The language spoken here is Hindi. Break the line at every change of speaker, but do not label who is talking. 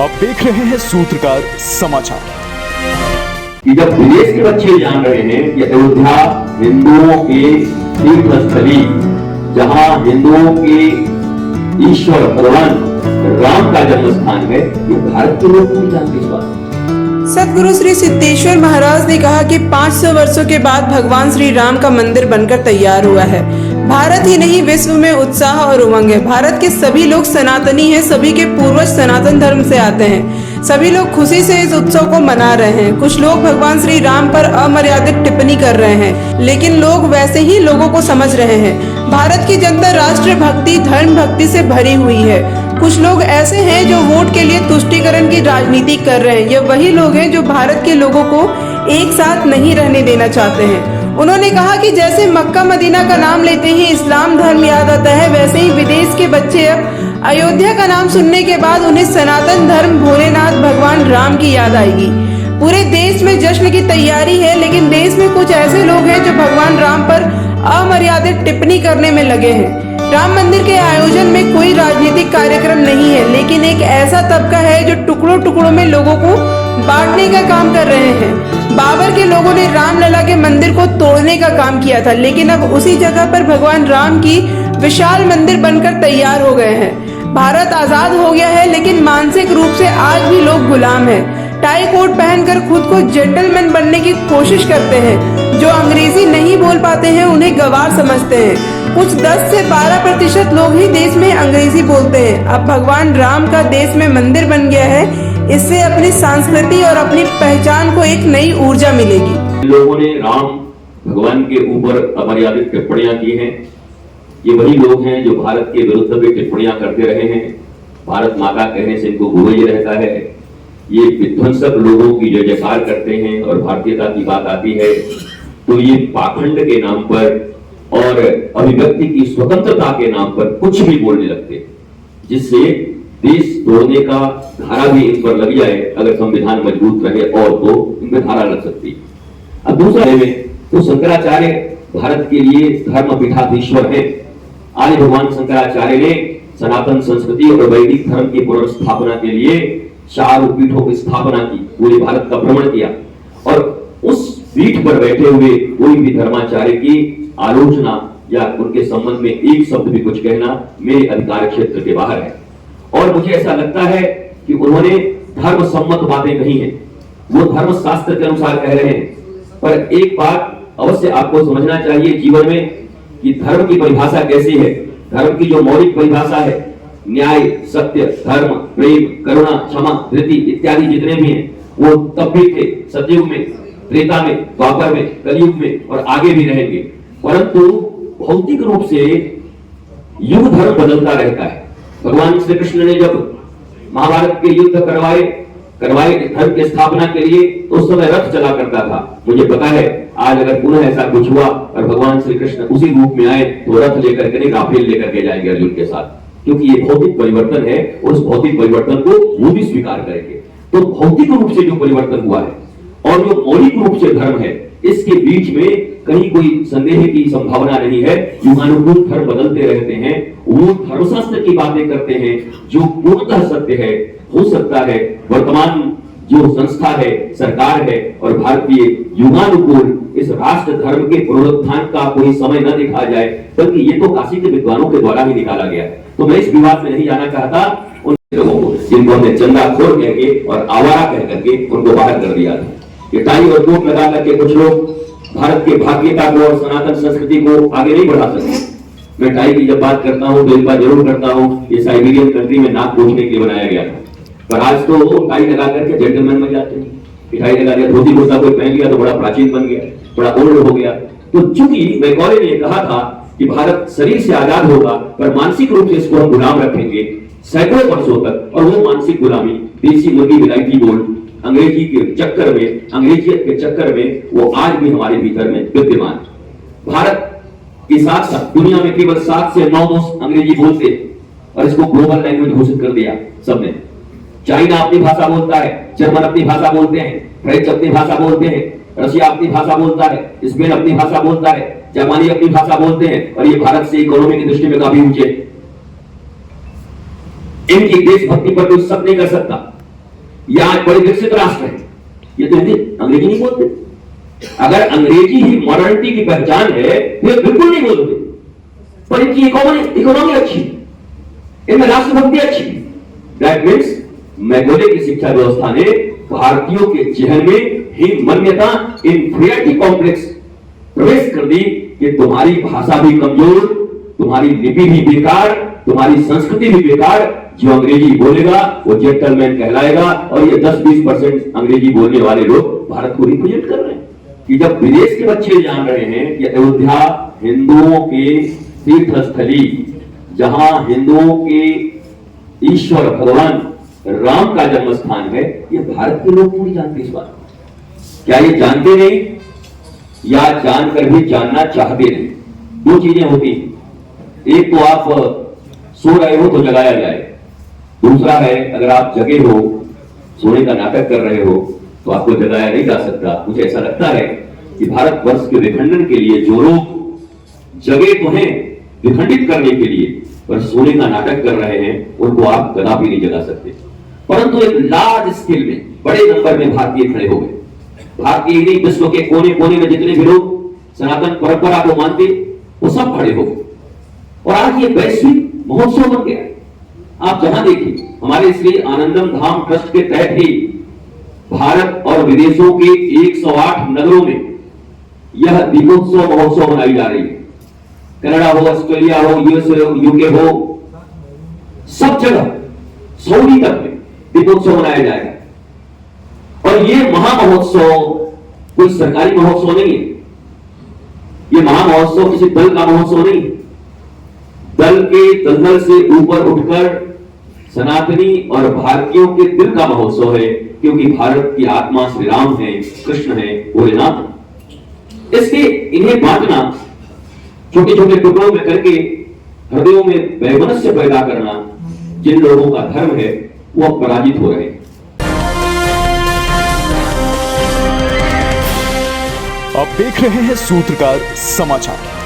आप देख रहे हैं सूत्रकार समाचार।
कि जब विदेश के बच्चे जान रहे हैं कि अयोध्या हिंदुओं के तीर्थ स्थली, जहां हिंदुओं के ईश्वर भगवान राम का जन्म स्थान है, ये भारत के लोग नहीं जानते इस बात।
सतगुरु श्री सिद्धेश्वर महाराज ने कहा कि 500 वर्षों के बाद भगवान श्री राम का मंदिर बनकर तैयार हुआ है। भारत ही नहीं विश्व में उत्साह और उमंग है। भारत के सभी लोग सनातनी हैं, सभी के पूर्वज सनातन धर्म से आते हैं। सभी लोग खुशी से इस उत्सव को मना रहे हैं। कुछ लोग भगवान श्री राम पर अमर्यादित टिप्पणी कर रहे हैं, लेकिन लोग वैसे ही लोगों को समझ रहे हैं। भारत की जनता राष्ट्र भक्ति, धर्म भक्ति से भरी हुई है। कुछ लोग ऐसे हैं जो वोट के लिए तुष्टीकरण की राजनीति कर रहे हैं। ये वही लोग हैं जो भारत के लोगों को एक साथ नहीं रहने देना चाहते हैं। उन्होंने कहा कि जैसे मक्का मदीना का नाम लेते ही इस्लाम धर्म याद आता है, वैसे ही विदेश के बच्चे अब अयोध्या का नाम सुनने के बाद उन्हें सनातन धर्म, भोलेनाथ, भगवान राम की याद आएगी। पूरे देश में जश्न की तैयारी है, लेकिन देश में कुछ ऐसे लोग हैं जो भगवान राम पर अमर्यादित टिप्पणी करने में लगे हैं। राम मंदिर के आयोजन में कोई राजनीतिक कार्यक्रम नहीं है, लेकिन एक ऐसा तबका है जो टुकड़ों टुकड़ों में लोगों को बांटने का काम कर रहे हैं। बाबर के लोगों ने रामलला के मंदिर को तोड़ने का काम किया था, लेकिन अब उसी जगह पर भगवान राम की विशाल मंदिर बनकर तैयार हो गए हैं। भारत आजाद हो गया है, लेकिन मानसिक रूप से आज भी लोग गुलाम हैं। टाई कोट पहनकर खुद को जेंटलमैन बनने की कोशिश करते हैं। जो अंग्रेजी नहीं बोल पाते हैं उन्हें गवार समझते हैं। कुछ 10 से 12% लोग ही देश में अंग्रेजी बोलते हैं। अब भगवान राम का देश में मंदिर बन गया है, इससे अपनी संस्कृति और अपनी पहचान को एक नई ऊर्जा मिलेगी।
लोगों ने राम भगवान के ऊपर अमर्यादित टिप्पणियां की हैं। ये वही लोग हैं जो भारत के विरुद्ध भी टिप्पणियां करते रहे हैं। भारत माता कहने से इनको गुवैया रहता है। ये विध्वंसक लोगों की जय जयकार करते हैं और भारतीयता की बात आती है तो ये पाखंड के नाम पर और अभिव्यक्ति की स्वतंत्रता के नाम पर कुछ भी बोलने लगते, जिससे देश तोड़ने का धारा भी इन पर लग जाए। अगर संविधान मजबूत रहे और तो इनमें धारा लग सकती। अब दूसरा में तो शंकराचार्य भारत के लिए धर्म पीठाधीश्वर है। आर्य भगवान शंकराचार्य ने सनातन संस्कृति और वैदिक धर्म की पुनर्स्थापना के लिए 4 पीठों की स्थापना की, पूरे भारत का भ्रमण किया और उस पीठ पर बैठे हुए कोई भी धर्माचार्य की आलोचना या उनके संबंध में एक शब्द भी कुछ कहना मेरे अधिकार क्षेत्र के बाहर है। और मुझे ऐसा लगता है कि उन्होंने धर्म सम्मत बातें कही हैं, वो धर्म शास्त्र के अनुसार कह रहे हैं। पर एक बात अवश्य आपको समझना चाहिए जीवन में कि धर्म की परिभाषा कैसी है। धर्म की जो मौलिक परिभाषा है, न्याय, सत्य, धर्म, प्रेम, करुणा, क्षमा, धृति इत्यादि जितने भी हैं, वो तब भी थे, सतयुग में, त्रेता में, द्वापर में, कलयुग में और आगे भी रहेंगे। परंतु भौतिक रूप से युग धर्म बदलता रहता है। भगवान श्री कृष्ण ने जब महाभारत के युद्ध करवाए धर्म की स्थापना के लिए, तो उस समय रथ चला करता था। मुझे पता है आज अगर पुनः ऐसा कुछ हुआ और भगवान श्री कृष्ण उसी रूप में आए तो रथ लेकर के राफेल लेकर के जाएंगे अर्जुन के साथ, क्योंकि ये भौतिक परिवर्तन है और उस भौतिक परिवर्तन को वो भी स्वीकार करेंगे। तो भौतिक रूप से जो परिवर्तन हुआ है और जो मौलिक रूप से धर्म है, इसके बीच में कहीं कोई संदेह की संभावना नहीं है। युगानुकूल धर्म बदलते रहते हैं। वो धर्मशास्त्र की बातें करते हैं जो पूर्णतः सत्य है। हो सकता है वर्तमान जो संस्था है, सरकार है और भारतीय युगानुकूल इस राष्ट्र धर्म के पुनरुत्थान का कोई समय न देखा जाए, बल्कि ये तो काशी के विद्वानों के द्वारा ही निकाला गया है। तो मैं इस विवाद में नहीं जाना चाहता। उन लोगों को जिनको हमने चंदा खोर कह के और आवारा कह करके उनको बाहर कर दिया था। ये टाई और कोट लगा करके कुछ लोग भारत के भाग्यता को और सनातन संस्कृति को आगे नहीं बढ़ा सकते। मैं टाई की जब बात करता हूँ तो एक बात जरूर करता हूँ, ये साइबेरियन कंट्री में नाक पोंछने के लिए बनाया गया था, पर आज तो टाई लगा करके जेंटलमैन बन जाते हैं। टाई लगा दिया, धोती कुर्ता कोई पहन लिया तो बड़ा प्राचीन बन गया, बड़ा ओल्ड हो गया। तो चूंकि मैकॉले ने कहा था कि भारत शरीर से आजाद होगा पर मानसिक रूप से इसको हम गुलाम रखेंगे सैकड़ों वर्षों तक, और वो मानसिक गुलामी देसी मुर्गी विलायती गोल्ड अंग्रेजी के चक्कर में, अंग्रेजियत के चक्कर में वो आज भी हमारे भीतर में विद्यमान। भारत के साथ साथ दुनिया में केवल 7 से 9 देश अंग्रेजी बोलते और इसको ग्लोबल लैंग्वेज घोषित कर दिया सबने। चाइना अपनी भाषा बोलता है, जर्मन अपनी भाषा बोलते हैं, फ्रेंच अपनी भाषा बोलते हैं, रशिया अपनी भाषा बोलता है, स्पेन अपनी भाषा बोलता है, जापानी अपनी भाषा बोलते हैं और ये भारत से इकोनॉमी की दृष्टि में काफी ऊंचे। इनकी देशभक्ति पर कोई शक नहीं कर सकता। या आज बड़े विकसित राष्ट्र है, ये तो हिंदी अंग्रेजी नहीं बोलते। अगर अंग्रेजी ही मॉडर्निटी की पहचान है तो ये बिल्कुल नहीं बोलते। पर इनकी इकोनॉमी अच्छी, इनमें राष्ट्रभक्ति अच्छी। दैट मीन्स मैगोले की शिक्षा व्यवस्था ने भारतीयों के चेहरे में ही मान्यता इंफीरियरिटी कॉम्प्लेक्स प्रवेश कर दी कि तुम्हारी भाषा भी कमजोर, तुम्हारी लिपि भी बेकार, तुम्हारी संस्कृति भी बेकार, जो अंग्रेजी बोलेगा वो जेंटलमैन कहलाएगा। और ये 10-20% अंग्रेजी बोलने वाले लोग भारत को रिप्रेजेंट कर रहे हैं। कि जब विदेश के बच्चे जान रहे हैं कि अयोध्या हिंदुओं के तीर्थ स्थली, जहां हिंदुओं के ईश्वर भगवान राम का जन्म स्थान है, ये भारत के लोग पूरी जानते इस बात। क्या ये जानते नहीं या जानकर भी जानना चाहते नहीं? दो चीजें होती हैं। एक तो आप सो रहे हो तो जगाया जाए, दूसरा है अगर आप जगे हो, सोने का नाटक कर रहे हो तो आपको जगाया नहीं जा सकता। मुझे ऐसा लगता है कि भारतवर्ष के विखंडन के लिए जो लोग जगे तो हैं विखंडित करने के लिए, पर सोने का नाटक कर रहे हैं, उनको आप कदापि नहीं जगा सकते। परंतु एक लार्ज स्केल में बड़े नंबर में भारतीय खड़े हो गए। भारतीय ही नहीं, विश्व के कोने कोने में जितने भी लोग सनातन परंपरा को मानते वो सब खड़े हो गए और आज ये वैश्विक महोत्सव बन गया। आप जहां देखिए, हमारे श्री आनंदम धाम ट्रस्ट के तहत ही भारत और विदेशों के 108 नगरों में यह दीपोत्सव महोत्सव मनाई जा रही है। कनाडा हो, ऑस्ट्रेलिया हो, यूएसए हो, यूके हो, सब जगह सऊदी तक में दीपोत्सव मनाया जाएगा। और ये महामहोत्सव कोई सरकारी महोत्सव नहीं है, ये महामहोत्सव किसी दल का महोत्सव नहीं है। दल के दलदल से ऊपर उठकर सनातनी और भारतीयों के दिल का महोत्सव है, क्योंकि भारत की आत्मा श्री राम है, कृष्ण है, भोलेनाथ। इसके इन्हें बांटना, छोटे छोटे टुकड़ों में करके हृदयों में वैमनस्य पैदा करना, जिन लोगों का धर्म है वो अब पराजित हो रहे हैं।
आप देख रहे हैं सूत्रकार समाचार।